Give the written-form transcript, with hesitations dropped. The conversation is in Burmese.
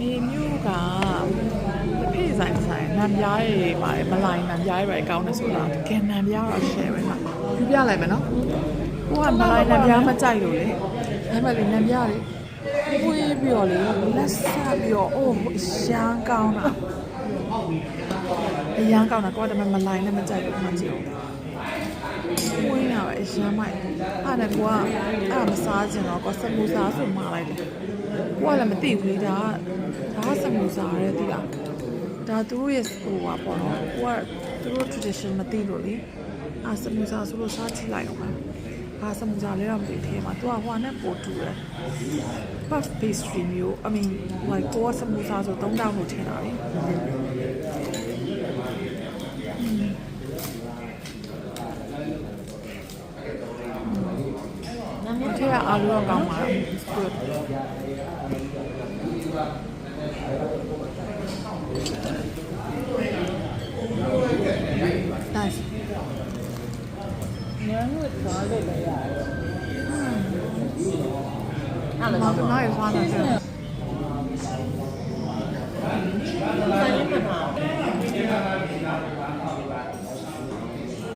ဒီမျိုးကဖေးဆိုင်နံပြားတွေပါတယ်မလိုင်းနံပြားတွေပဲကောင်းတယ်ဆိုတာတကယ်နံပြားတော့ share ပဲဟာပြပြလိုက်မယ်နော်ကိုကမလိုင်းနံပြားမကြိုက်လို့လေဒါပေမဲ့လေနံပြားတွေဝေးပြီးတော့လေလက်ဆက်ပြီးတော့အိုးရမ်းကောင်းတာရမ်းကောင်းတာကိုကတည်းကမလိုင်းနဲ့မကြိုက်လို့မှကြည့်အောင်ဝေးရပဲရမ်းမိုက်အဲ့ဒါကိုကအဲ့မစားချင်တော့ကိုစမူစာဆိုမှာလိုက်တယ်ကိုကလည်းမသိဘူးလေဒါကစမူစာရဲသိလားဒါသူတို့ရဲ့ဟိုပါပေါ့နော်ကိုကသူတို့ tradition မသိလို့လေစမူစာဆိုလို့စားကြည့်လိုက်အောင်ပါစမူစာလေးတော့မသိသေးမှာသူကဟိုနဲ့ပို့တူတယ် puff pastry မျိုး I mean like ကိုကစမူစာဆို3000လို့ထင်တာလေထဲကအာလူတော့ကောင်းပါလား good nice 娘会抓这个呀？哪里花呢？这三斤半吧。